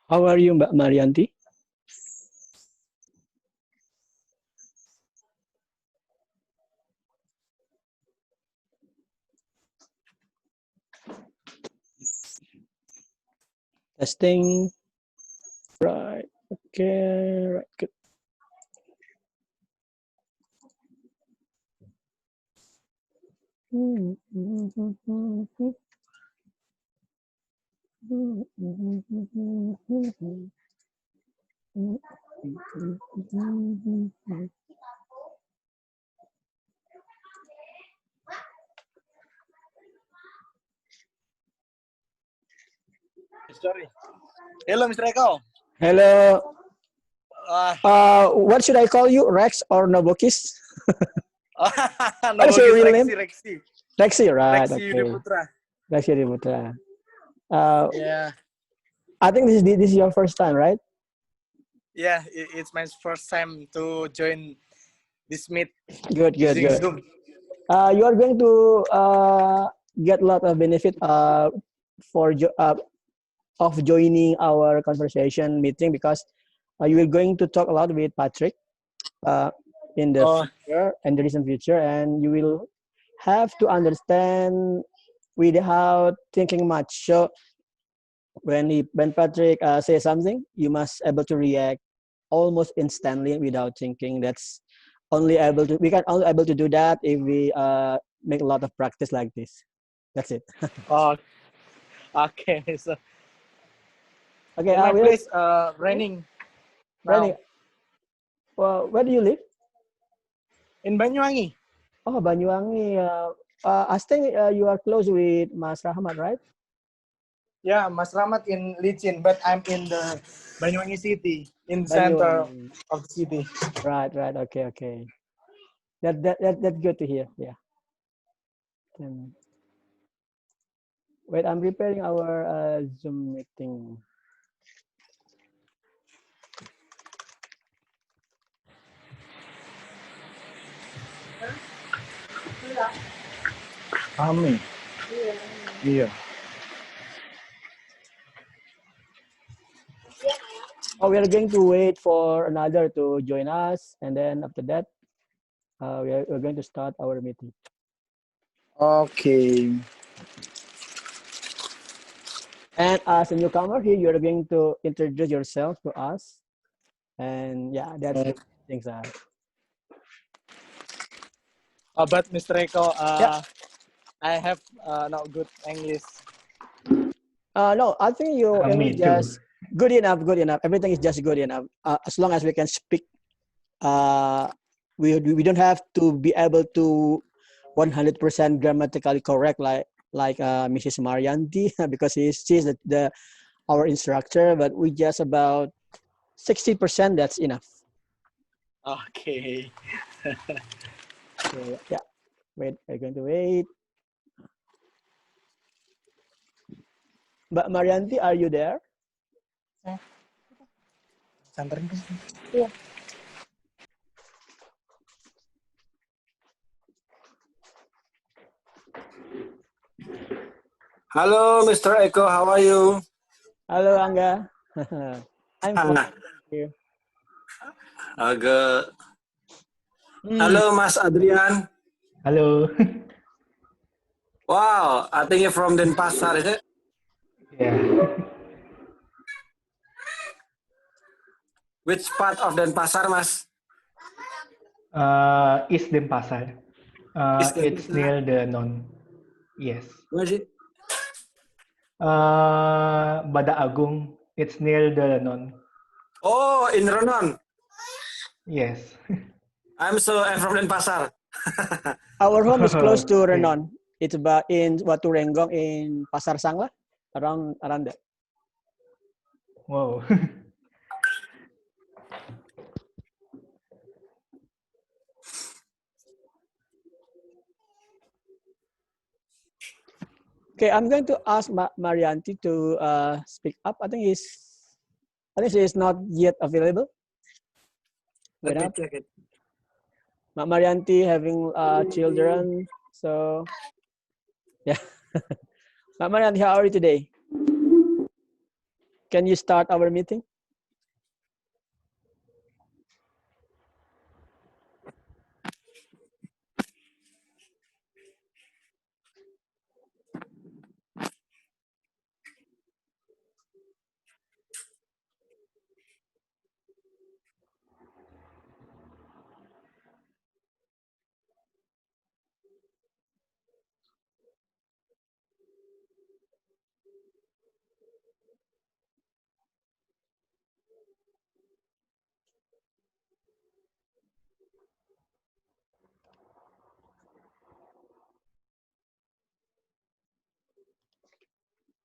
How are you, Mbak Marianti? Testing. Right. Okay. Right. Good. Sorry. Hello, Mr. Eko. Hello. What should I call you, Rex or Nobokis? What is your real name? Rexy. Rexy, right? Rexy Okay. Putra. Rexy Putra. Yeah. I think this is your first time, right? Yeah, it's my first time to join this meet. Good. Zoom. You are going to get a lot of benefit of joining our conversation meeting because you are going to talk a lot with Patrick in the future and the recent future, and you will have to understand without thinking much. So when Patrick says something, you must able to react almost instantly without thinking. We can only able to do that if we make a lot of practice like this. That's it. Okay. So Okay. in my place, raining. Raining. Well, where do you live? In Banyuwangi. Oh, Banyuwangi. I think you are close with Mas Rahmat, right? Yeah, Mas Rahmat in Licin, but I'm in the Banyuwangi city, in the center of the city. Right. Okay. That's good to hear. Yeah. Wait, I'm preparing our Zoom meeting. Kami. Iya. Oh, we are going to wait for another to join us, and then after that, we're going to start our meeting. Okay. And as a newcomer here, you're going to introduce yourself to us, and yeah, that's the things. But Mr. Eko, Yeah. I have not good English. No, I think you English just good enough. Everything is just good enough. As long as we can speak, we don't have to be able to 100% grammatically correct like Mrs. Marianti because she's our instructor, but we just about 60%. That's enough. Okay. So, yeah. Wait, we're going to wait. But Marianti, are you there? Yeah. Hello, Mr. Eko. How are you? Hello, Angga. I'm fine. Thank you. Good. Hello, Mas Adrian. Hello. Wow, I think you're from Denpasar, is it? Yeah. Which part of Denpasar, Mas? East Denpasar. It's near the non. Yes. Where is it? Bada Agung. It's near the non. Oh, in Renon. Yes. I'm from Denpasar. Our home is close to Okay. Renon. It's about in Watu Renggong in Pasar Sangla, around that. Wow. Okay, I'm going to ask Marianti to speak up. I think she is not yet available. Let me check it. Marianti having children, so yeah. Marianti, how are you today? Can you start our meeting?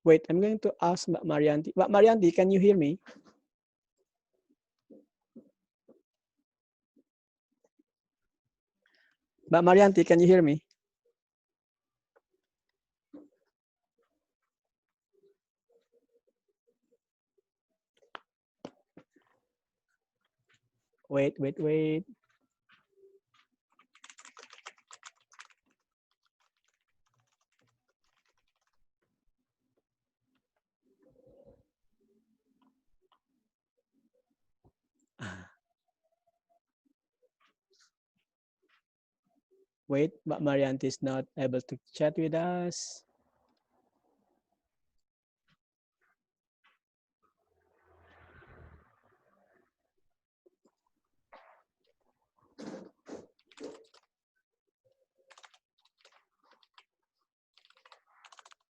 Wait, I'm going to ask Marianti. Marianti, can you hear me? Marianti, can you hear me? Wait. Wait, Marianti is not able to chat with us.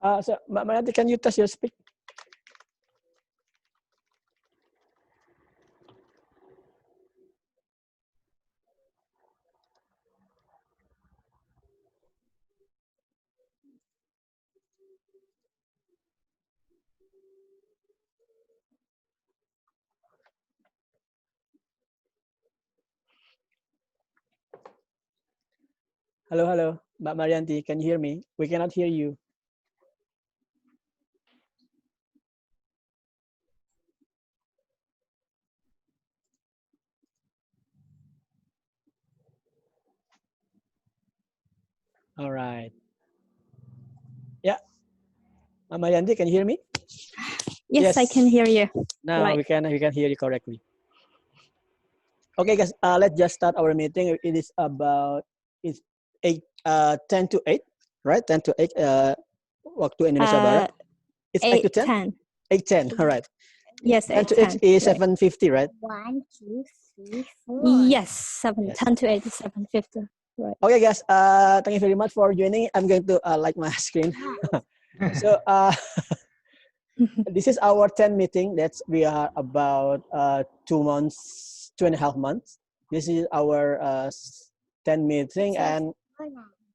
So Marianti, can you test your speak? Hello, Marianti, can you hear me? We cannot hear you. All right. Yeah. Marianti, can you hear me? Yes, I can hear you. Now Right. we can hear you correctly. Okay, guys, let's just start our meeting. It is about 10 to 8, right? 10 to 8 waktu Indonesia Barat. It's 8 to 10? 8:10, all right. Yes, 10 to 8 8:10. is 7:50, right? 1, 2, 3, 4. Yes, 7, Yes. 10 to 8 is 7:50. Right. Okay, guys, thank you very much for joining. I'm going to like my screen. So this is our 10 meeting. We are about 2.5 months. This is our 10 meeting, and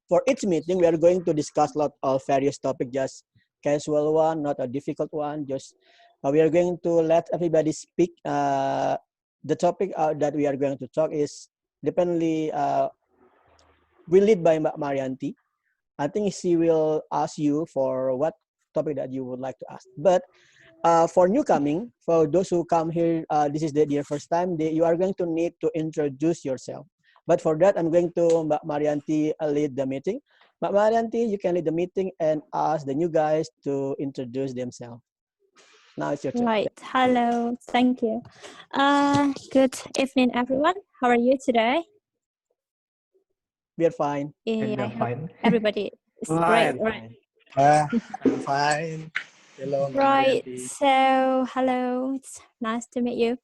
for each meeting, we are going to discuss a lot of various topics, just casual one, not a difficult one. Just we are going to let everybody speak. The topic that we are going to talk is dependently will lead by Marianti. I think she will ask you for what topic that you would like to ask. But for newcoming, for those who come here, this is their first time, you are going to need to introduce yourself. But for that, I'm going to Marianti lead the meeting. Marianti, you can lead the meeting and ask the new guys to introduce themselves. Now it's your turn. Right. Hello. Thank you. Good evening, everyone. How are you today? We are fine. And I we're hope fine. everybody is Fine. great, right? I'm fine. Hello, Right. Marianti. So, hello. It's nice to meet you.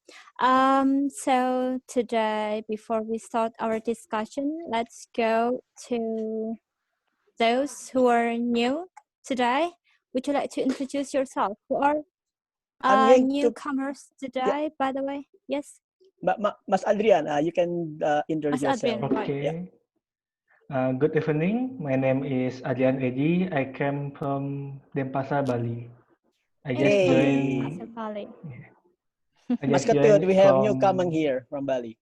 So today, before we start our discussion, let's go to those who are new today. Would you like to introduce yourself? Who are I'm going newcomers today, by the way? Yes. Mas Adrian, you can introduce Mas Adrian, yourself. right. Okay. Good evening. My name is Adrian Edi. I came from Denpasar, Bali. I just Hey. joined. Bali. I Mas just Ketut, joined we have new from. coming here from Bali.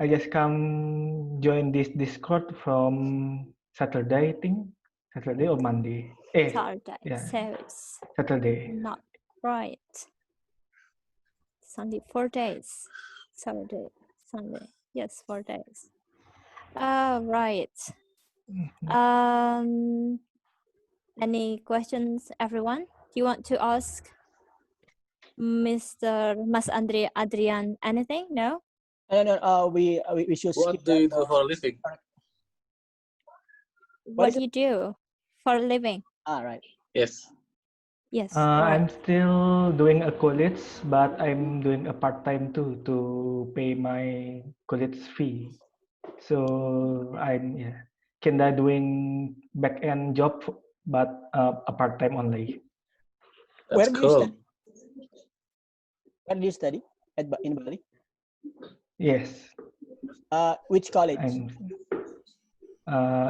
I just come join this Discord from Saturday, I think. Saturday or Monday. Saturday. Yeah, So it's Saturday. not right. Sunday, 4 days. Saturday, Sunday. Yes, 4 days. Right. Any questions, everyone? Do you want to ask Mas Adrian anything? No? No, we should skip What do you do for a living? What do you do for a living? Right. Yes. Yes, I'm right. still doing a college, but I'm doing a part-time too to pay my college fee. So I'm kinda doing back-end job, but a part-time only. Where That's do you study? cool. Where do you study? In Bali? Yes, Which college?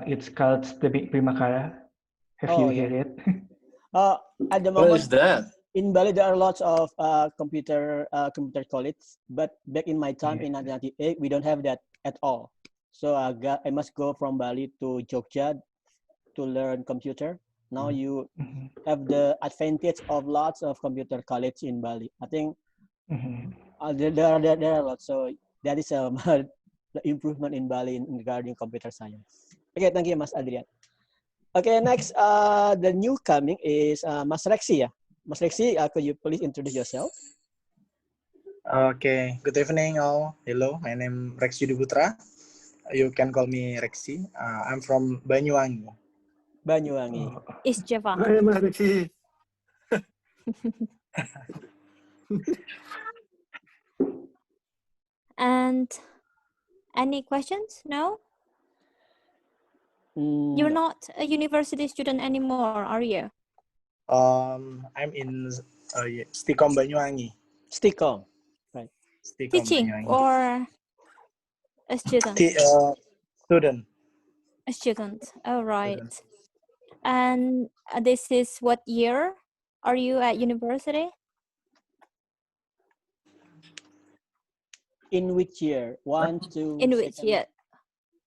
it's called the Primakara. Have you yeah. heard it? At the What moment is that? in Bali there are lots of computer college, but back in my time Yeah. in 1998 we don't have that at all. So I must go from Bali to Jogja to learn computer. Now you have the advantage of lots of computer college in Bali. I think there are lots. So that is the improvement in Bali in regarding computer science. Okay, thank you, Mas Adrian. Okay, next, the new coming is Mas Rexi. Mas Rexi, could you please introduce yourself? Okay, good evening all. Hello, my name Rex Yudiputra. You can call me Rexy. I'm from Banyuwangi. Banyuwangi. East Java. Hi, Rexy. And any questions? No? You're not a university student anymore, are you? I'm in Stikom Banyuwangi. Stikom, right? Stikom Teaching Banyuwangi. or a student? Student. A student. Oh, right. And this is what year are you at university? In which year? 1, 2. In which year?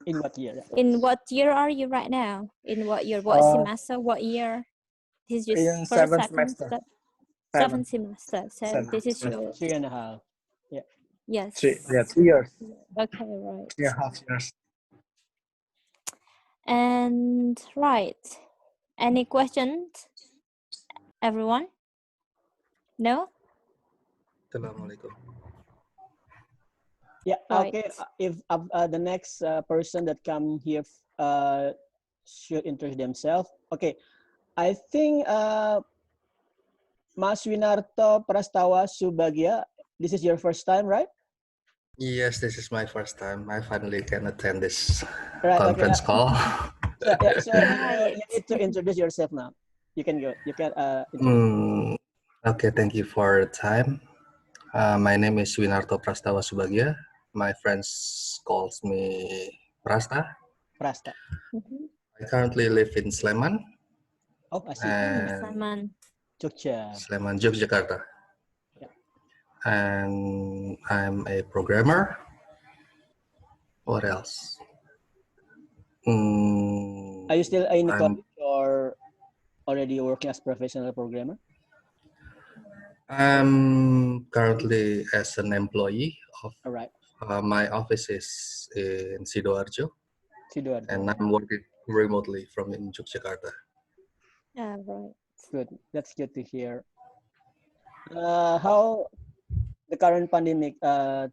In what year? In what year are you right now? In what year? What semester? What year? This is just In first, seventh second, semester. seventh semester. So Seven. this is your 3.5. Yeah. yes. 3 years. Okay, right. 3.5 years. And right. Any questions? Everyone? No? Assalamualaikum. Yeah. Right. Okay. If the next person that come here should introduce themselves. Okay. I think Mas Winarto Prastawa Subagya, this is your first time, right? Yes, this is my first time. I finally can attend this Right. conference call. So you need to introduce yourself now. You can go. You can Okay, thank you for your time. My name is Winarto Prastawa Subagya. My friends calls me Prasta. Prasta. I currently live in Sleman. Oh, I see. Sleman. Jogja. Sleman, Yogyakarta. Yeah. And I'm a programmer. What else? Are you still in college or already working as professional programmer? I'm currently as an employee of All right. my office is in Sidoarjo. Sidoarjo. And I'm working remotely from in Yogyakarta. Yeah, right. Good. That's good to hear. How the current pandemic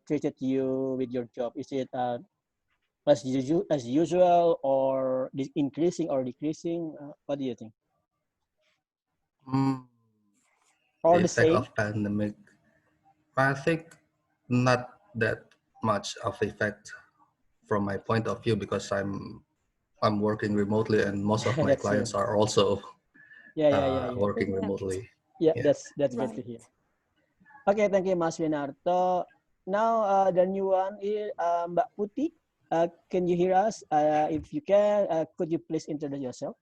treated you with your job? Is it as usual or increasing or decreasing? What do you think? Or The the effect same? of pandemic, I think not that much of effect from my point of view because I'm working remotely and most of my clients are also working remotely. Yeah, that's good to hear. Okay, thank you, Mas Winarto. Now the new one is Mbak Putih. Can you hear us? If you can, could you please introduce yourself?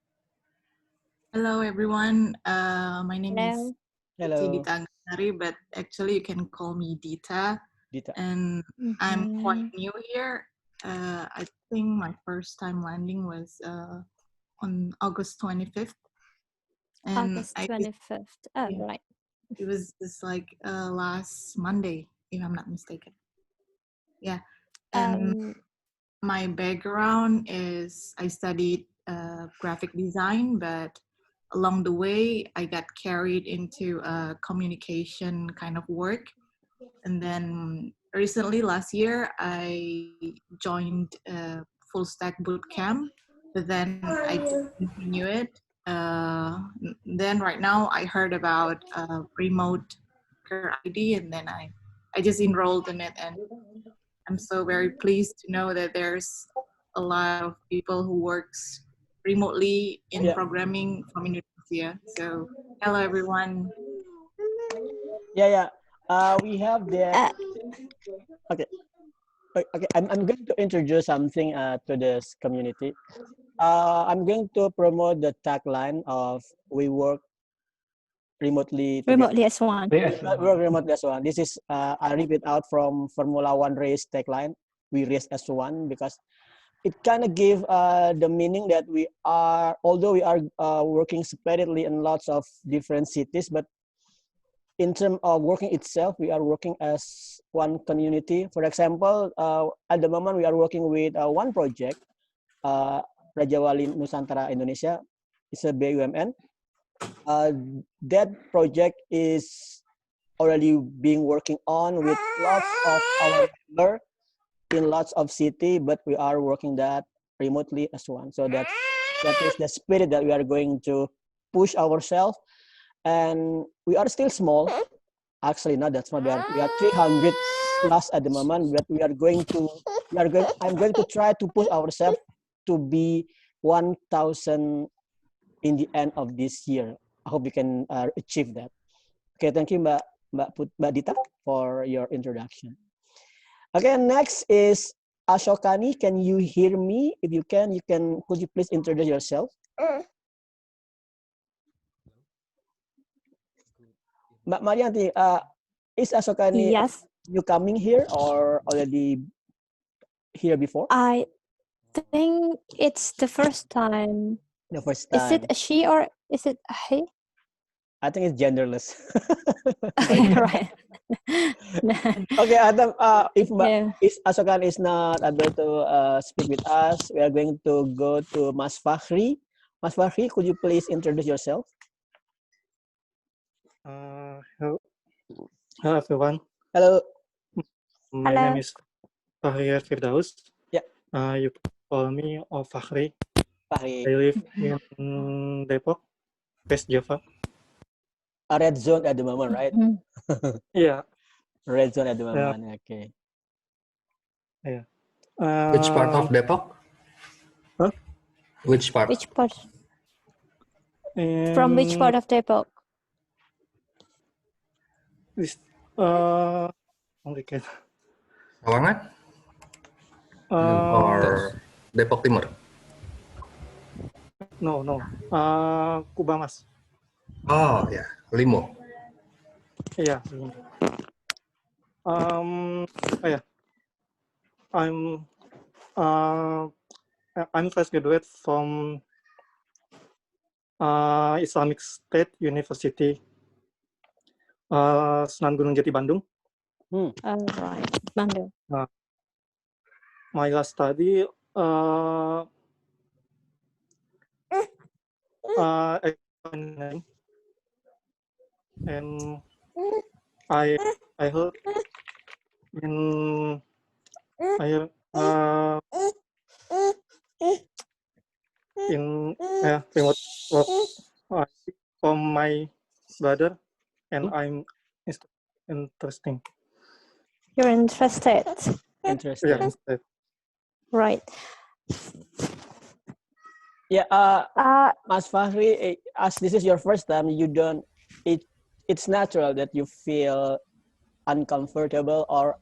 Hello, everyone. My name is Hello. Dita Ganari, but actually you can call me Dita. Dita. And I'm quite new here. I think my first time landing was on August 25th. And August 25th. Oh, yeah, right. it was just like last Monday, if I'm not mistaken. Yeah. And my background is I studied graphic design, but along the way, I got carried into communication kind of work. And then recently, last year, I joined a full stack boot camp, but then I didn't continue it. Then right now, I heard about RemoteWorker ID, and then I just enrolled in it. And I'm so very pleased to know that there's a lot of people who works remotely in programming from Indonesia. So hello everyone. Yeah. We have the okay. I'm going to introduce something to this community. I'm going to promote the tagline of "We work remotely together." Remotely as one. Work remotely as one. This is I repeat out from Formula One race tagline. We race as one, because it kind of give the meaning that we are, although we are working separately in lots of different cities, but in terms of working itself, we are working as one community. For example, at the moment we are working with one project, Raja Wali Nusantara Indonesia. It's a BUMN. That project is already being working on with lots of our members in lots of city, but we are working that remotely as one. So that is the spirit that we are going to push ourselves. And we are still small. Actually, not that small. We are 300 plus at the moment, but I'm going to try to push ourselves to be 1,000 in the end of this year. I hope we can achieve that. Okay, thank you, Mbak Dita, for your introduction. Okay, next is Ashokani. Can you hear me? If you can, could you please introduce yourself? Mbak Marianti, is Ashokani you coming here or already here before? I think it's the first time. The first time. Is it a she or is it a he? I think it's genderless. Right. Okay, Adam, if Asokan is not able to speak with us, we are going to go to Mas Fahri. Mas Fahri, could you please introduce yourself? Hello everyone. Hello. My name is Fahri Firdaus. Yeah. You call me Fahri. Fahri. I live in Depok, West Java. A red zone at the moment, right? Yeah. Red zone at the moment. Yeah. Okay. Yeah. Which part of Depok? Huh? Which part? Which part? From which part of Depok? Sawangan? Or Depok Timur? No. Kubamas. Oh, yeah. Limo. Yeah. Yeah. I'm fresh graduate from Islamic State University, Sunan Gunung Jati, Bandung. Right, Bandung. My last study and I heard in remote work from my brother, and I'm interesting. You're interested. Interested. Yeah, interested. Right. Yeah. Mas Fahri, as this is your first time, it's natural that you feel uncomfortable or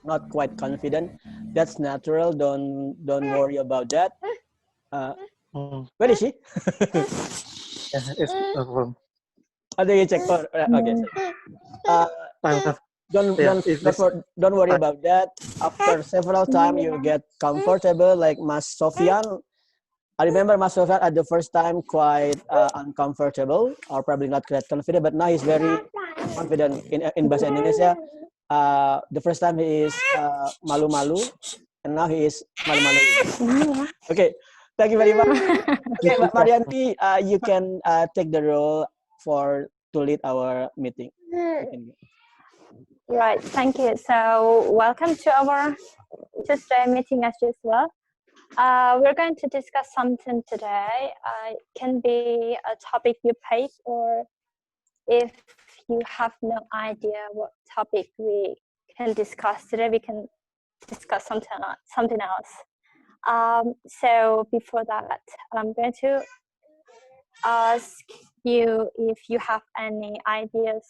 not quite confident. That's natural. Don't worry about that. Where is she? It's wrong. Oh, there you check. Oh, okay. Don't worry about that. After several times, you get comfortable. Like Mas Sofian, I remember Mas Sofian at the first time quite uncomfortable or probably not quite confident, but now he's very confident in bahasa Indonesia. The first time he is malu-malu, and now he is malu-malu. Okay, thank you very much. Okay, Marianti, you can take the role to lead our meeting. Right, thank you. So welcome to our Tuesday meeting as usual. We're going to discuss something today. It can be a topic you pick, or if you have no idea what topic we can discuss today, we can discuss something else. So before that, I'm going to ask you if you have any ideas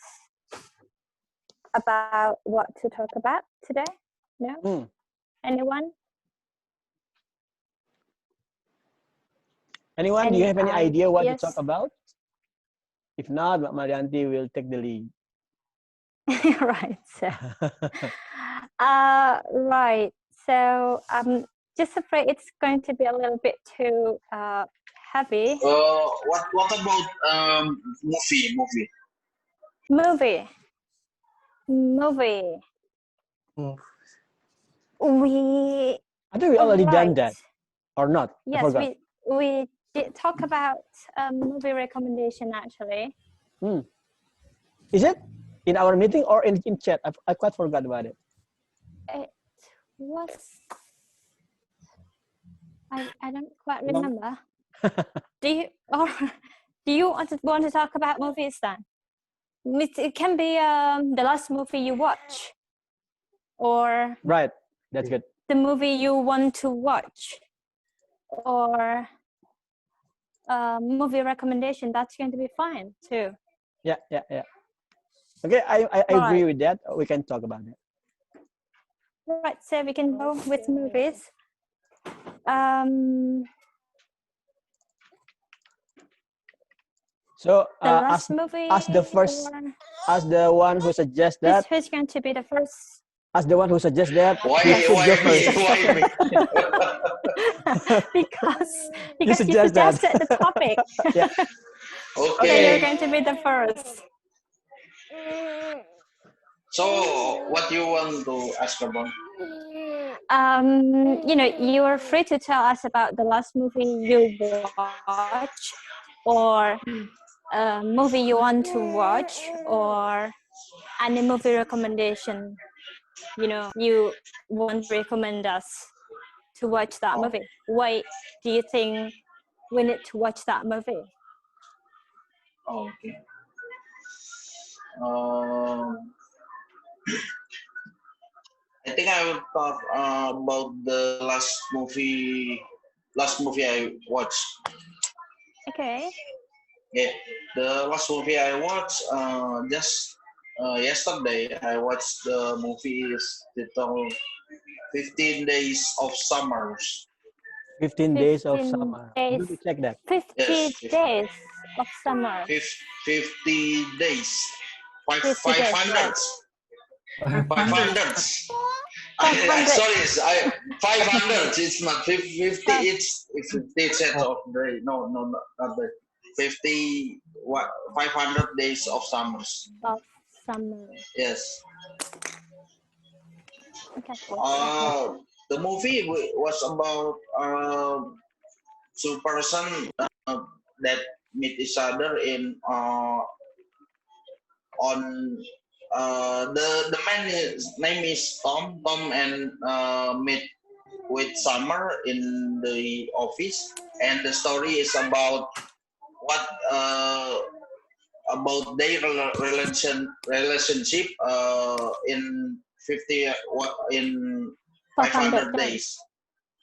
about what to talk about today. No? Anyone? Anyone? Do you have any idea what to talk about? If not, Marianti will take the lead. Right. So, right. So I'm just afraid it's going to be a little bit too heavy. What about movie? I think we already done that, or not? Yes, we did talk about movie recommendation actually. Is it in our meeting or in chat? I quite forgot about it. It was. I don't quite remember. Do you want to talk about movies then? It can be the last movie you watch, or right. That's good. The movie you want to watch, or movie recommendation. That's going to be fine too. Yeah. Okay, I agree with that. We can talk about it. Right, so we can go with movies. So as the one who suggests that. Who's going to be the first? As the one who suggests that. Why me? Because you suggested the topic. Yeah. Okay. So you're going to be the first. So what you want to ask about? You are free to tell us about the last movie you watched, or a movie you want to watch, or any movie recommendation. You want to recommend us to watch that movie. Why do you think we need to watch that movie? Okay. I think I will talk about the last movie I watched. Okay. Yeah, the last movie I watched just yesterday. I watched the movie is titled 15 Days of Summers. 15 days of summer. Days. Let me check that. 50 days of summer. 50 days. 500. 500. Sorry, 500. It's not 50. It's 50 sets of day. No, not that. 50. 500 days of summers. Of summer. Yes. Okay. The movie was about two persons that meet each other in on the man's name is Tom and meet with Summer in the office, and the story is about what about their relationship in 500 days.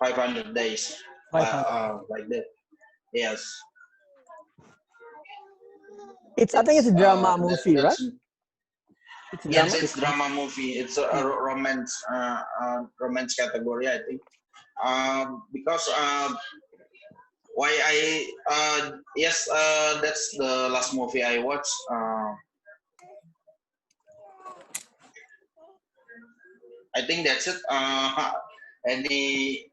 500 days. Like that. Yes. I think it's a drama movie, right? Yes, it's drama movie. It's a romance romance category, I think. Because why yes, that's the last movie I watched. I think that's it. Any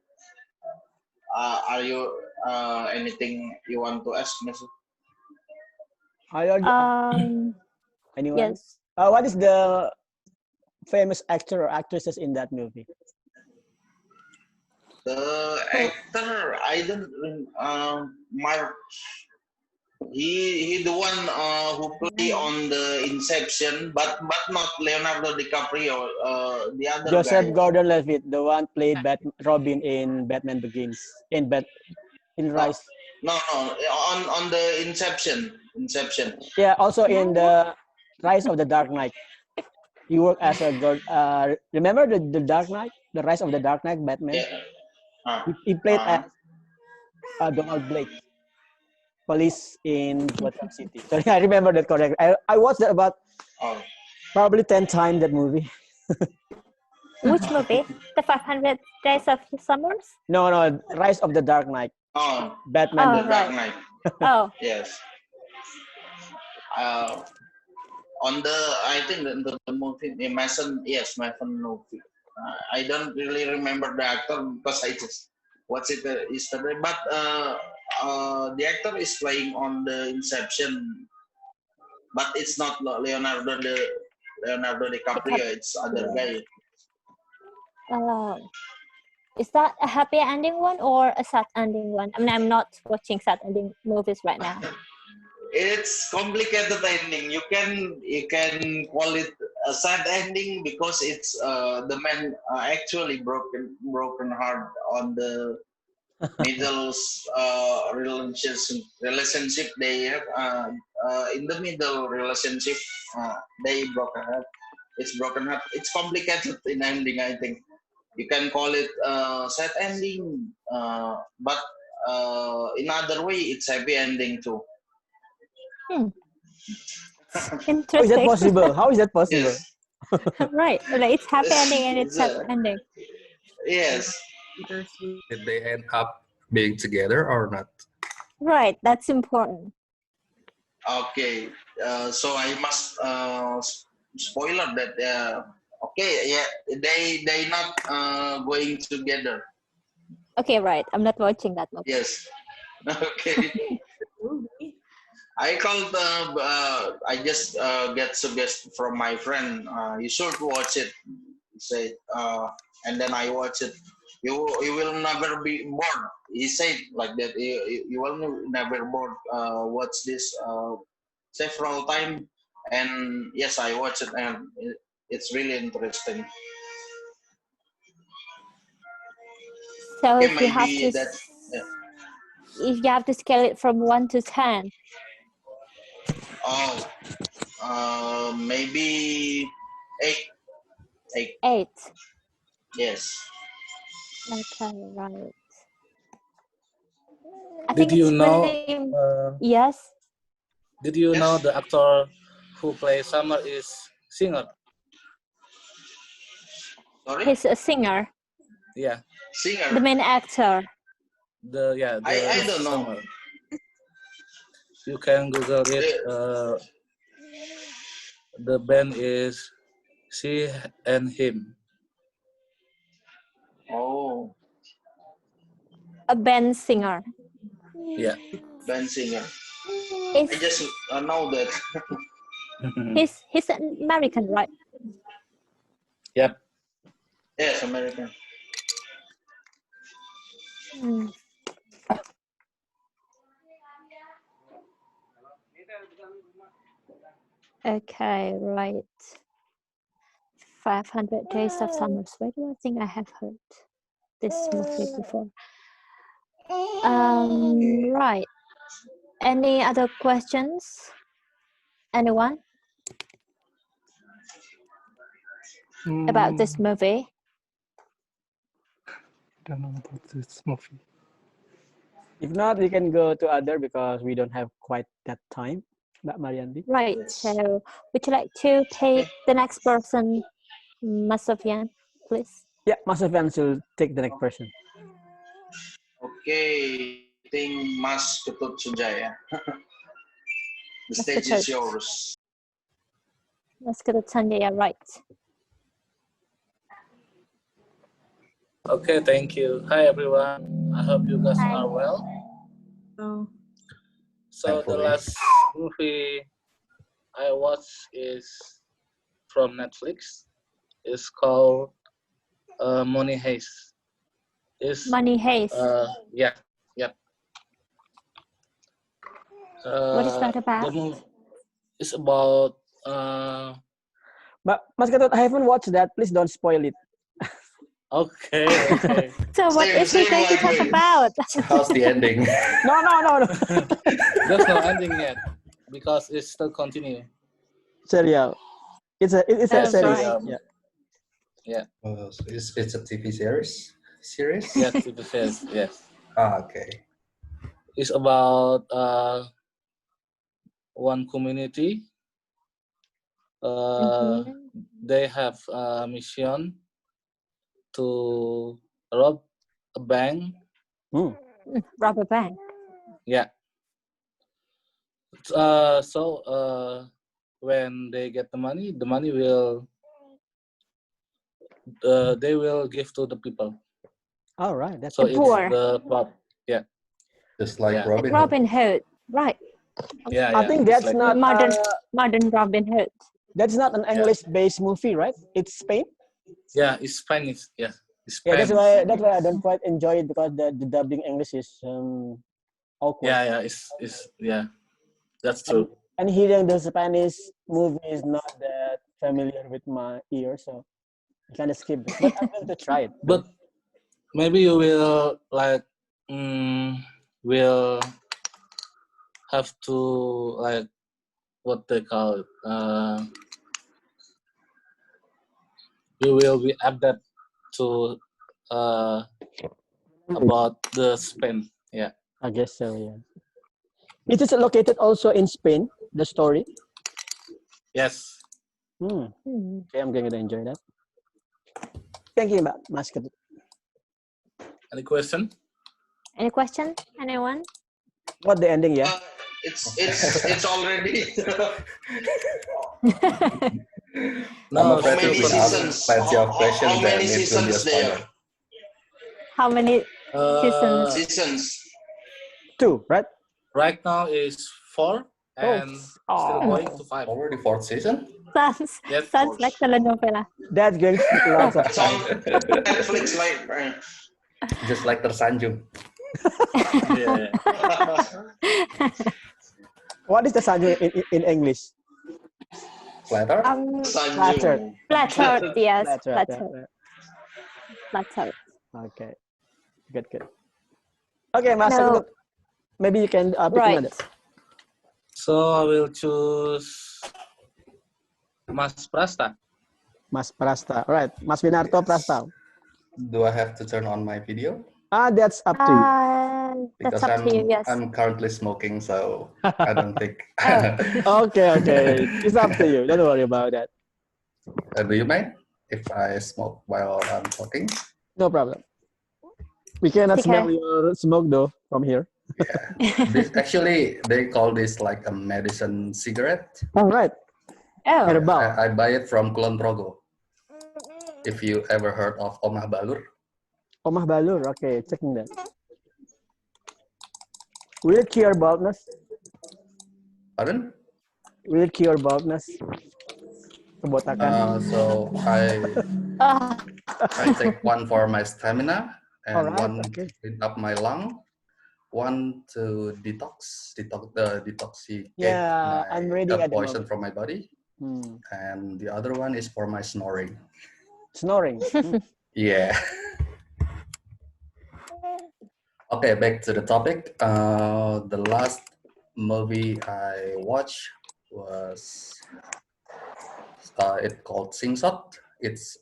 are you anything you want to ask, Miss? Anyone? Yes. What is the famous actor or actresses in that movie? The actor, I don't Mark. He the one who play on the Inception, but not Leonardo DiCaprio. The other Joseph guy. Gordon-Levitt, the one played Robin in Batman Begins, in Rise. No, on the Inception. Yeah, also in the Rise of the Dark Knight. He worked as a remember the Dark Knight, the Rise of the Dark Knight, Batman. Yeah. He played as Donald Blake, police in Gotham City. Sorry, I remember that correct. I watched that about probably 10 times that movie. Which movie? The 500 Days of Summers? No, Rise of the Dark Knight. Oh, Batman. The Dark Knight. Oh. Yes. On the I think the movie Mason movie. I don't really remember the actor because I just watched it yesterday. But the actor is playing on the Inception, but it's not Leonardo DiCaprio. It's other guy. Is that a happy ending one or a sad ending one? I mean, I'm not watching sad ending movies right now. It's complicated ending. You can call it a sad ending because it's the man actually broken heart on the middle relationship they have in the middle relationship they broke heart. It's broken heart. It's complicated in ending. I think you can call it sad ending, but in other way it's happy ending too. Interesting. How is that possible? How is that possible? Yes. Right. Like it's happy ending and it's sad ending. Yes. Did they end up being together or not? Right. That's important. Okay. So I must spoiler that. Okay. Yeah. They not going together. Okay. Right. I'm not watching that movie. Yes. Okay. I called. I just get suggestion from my friend. You should watch it. He said, and then I watch it. You will never be bored. He said like that. You will never bored. Watch this several times, and yes, I watch it, and it's really interesting. So Okay, if you have to, if you have to scale it from 1 to 10. Oh, maybe 8. 8. Yes. Okay, right. Did you know? Yes. Did you know the actor who plays Summer is singer? Sorry? He's a singer. Yeah. Singer. The main actor. I don't know. Summer. You can Google it. The band is She and Him. Oh. A band singer. Yeah. Band singer. I just know that. He's an American, right? Yep. Yes, American. Okay, right. 500 Days of Summers. Where do I think I have heard this movie before? Right. Any other questions? Anyone? About this movie? I don't know about this movie. If not, we can go to other because we don't have quite that time. Mbak Marianti. Right. So, would you like to take the next person, Mas Sofyan, please? Yeah, Mas Sofyan should take the next person. Okay, I think Mas Ketut Sunjaya. The Mas stage Ketut. is yours. Mas Ketut Sanjaya, right. Okay, thank you. Hi everyone. I hope you guys are well. So, So the last movie I watched is from Netflix. It's called Money Haze. Money Haze. Yeah. What is that about? The movie is about But Mas Ketut, I haven't watched that. Please don't spoil it. Okay. So what is he going to talk about? How's the ending? No. There's no ending yet because it's still continue. Serial. It's a series. Right. Yeah. So it's a TV series? Yeah, TV series. Yes. Okay. It's about one community. They have a mission to rob a bank. Rob a bank. Yeah. When they get the money will they will give to the people. All right, that's the poor. The plot. Yeah. Just like Robin Hood, right? Yeah. I think that's like not modern Robin Hood. That's not an English-based movie, right? It's Spain. Yeah, it's Spanish. Yeah. Yeah, that's why I don't quite enjoy it because the dubbing English is awkward. Yeah, it's that's true. And hearing the Spanish movie is not that familiar with my ear, so I kind of skip it. But I'm going to try it. But maybe you will will have to like what they call it. You will be updated to about the Spain. Yeah. I guess so. Yeah. It is located also in Spain. The story. Yes. Okay, I'm going to enjoy that. Thank you, Mas Ketut. Any question? Any question? Anyone? What the ending? Yeah. It's already. No, how many seasons? How many seasons there? How many seasons? Seasons. 2, right? Right now is 4 and still going to 5. Already 4th season? Sounds like telenovela. That's going to take lots of time. Netflix like. Just like Tersanjung. Yeah. What is the sanjung in English? Flatter? Flattered, yes. Flattered. Flattered. Okay. Good. Okay, Mas Ketut. Maybe you can pick another. So I will choose Mas Prasta. Mas Prasta. All right. Mas Winarto Prasta. Do I have to turn on my video? That's up to you. Because That's up to you, yes. I'm currently smoking, so I don't think. Okay. It's up to you. Don't worry about that. Do you mind if I smoke while I'm talking? No problem. We cannot smell your smoke though from here. Yeah. Actually, they call this like a medicine cigarette. All right. Oh. Herbal. I buy it from Kulon Progo. If you ever heard of Omah Balur. Omah Balur. Okay, checking that. Will it cure baldness? Pardon? Will it cure baldness? Kebotakan. So I take one for my stamina and one to clean up my lung, one to detoxicate I'm reading the at the poison moment. from my body, and the other one is for my snoring. Snoring. Yeah. Okay, back to the topic. The last movie I watched was it called Singsot. It's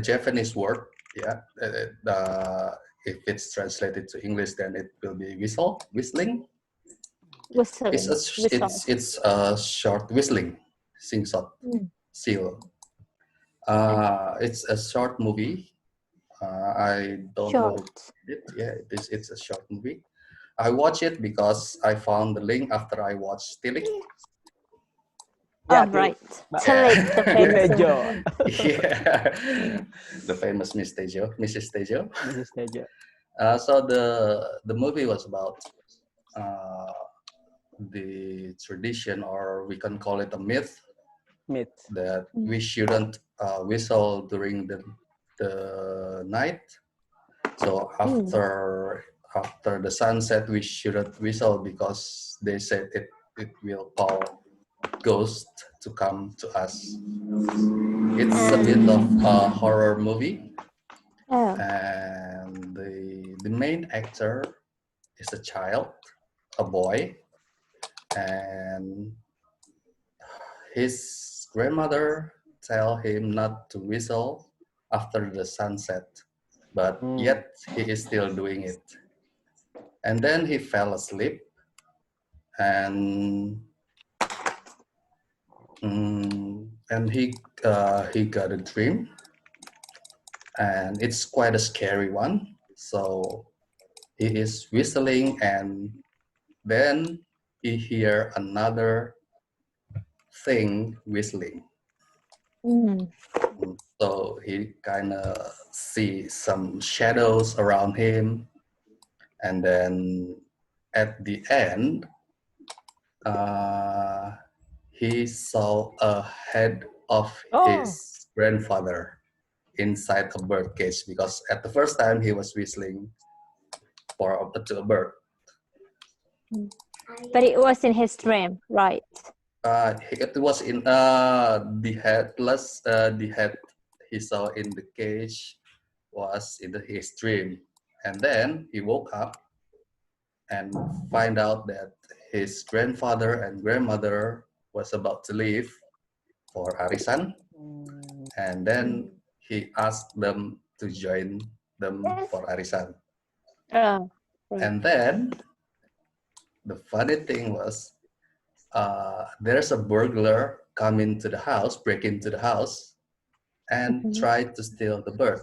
Japanese word. Yeah. If it's translated to English, then it will be whistling. Whistling. It's a short whistling, sing short, seal. It's a short movie. I don't know it. Yeah, it's a short movie. I watched it because I found the link after I watched Tilik. Yeah, right. Tilik, the famous one. Yeah, the famous Mrs. Tejo. Mrs. Tejo. So the movie was about the tradition, or we can call it a myth, that we shouldn't whistle during the night. So after the sunset, we shouldn't whistle because they said it will call ghost to come to us. It's a bit of a horror movie, and the main actor is a child, a boy, and his grandmother tell him not to whistle after the sunset, but yet he is still doing it. And then he fell asleep, and he got a dream, and it's quite a scary one. So he is whistling, and then he hear another thing whistling. So he kind of see some shadows around him, and then at the end, he saw a head of his grandfather inside a bird cage, because at the first time he was whistling to a bird. But it was in his dream, right? It was in the head plus the head he saw in the cage was in his dream, and then he woke up and find out that his grandfather and grandmother was about to leave for arisan, and then he asked them to join them for arisan. And then the funny thing was, there's a burglar come into the house, break into the house, and try to steal the bird.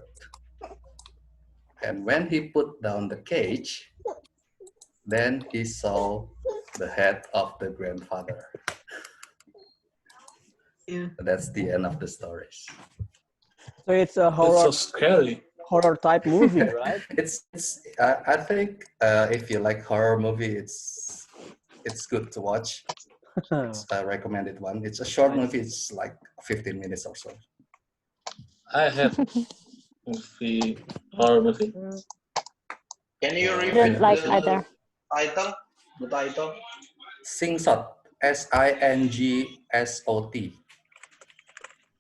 And when he put down the cage, then he saw the head of the grandfather. That's the end of the stories. So it's a horror. It's so scary. Horror type movie, right? I think if you like horror movie, it's good to watch. It's a recommended one. It's a short movie. It's like 15 minutes or so. I have horror movie. Can you repeat Don't like the either. title? The title? Singsot. Singsot.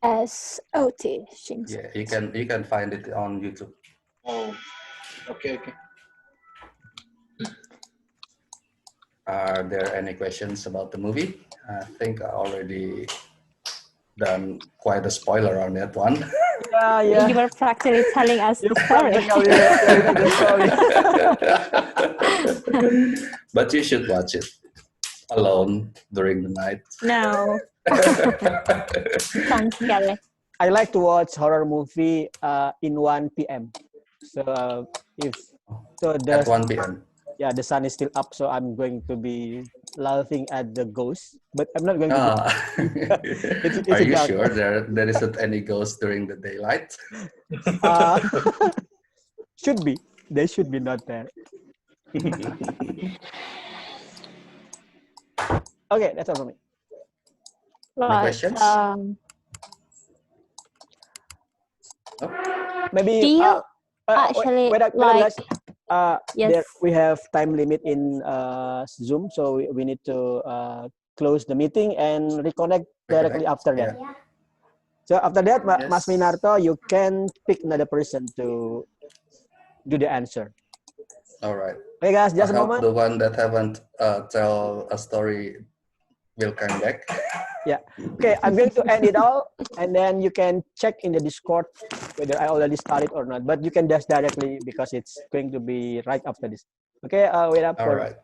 SOT. Yeah, you can find it on YouTube. Oh, okay. Are there any questions about the movie? I think I already done quite a spoiler on that one. Yeah. You were practically telling us the story. But you should watch it alone during the night. No. Sounds scary. I like to watch horror movie in 1 p.m. So at 1 p.m. Yeah, the sun is still up, so I'm going to be laughing at the ghost, but I'm not going to. It's Are you sure there isn't any ghost during the daylight? Should be. They should be not there. Okay, that's all for me. Any questions? Maybe. Do you actually like? Yes. We have time limit in Zoom, so we need to close the meeting and reconnect directly after that. Yeah. So after that, Yes. Mas Minarto, you can pick another person to do the answer. All right. Okay, guys, just a moment. The one that haven't tell a story will come back. Yeah. Okay, I'm going to end it all, and then you can check in the Discord whether I already started or not. But you can just directly because it's going to be right after this. Okay, wait up. All right.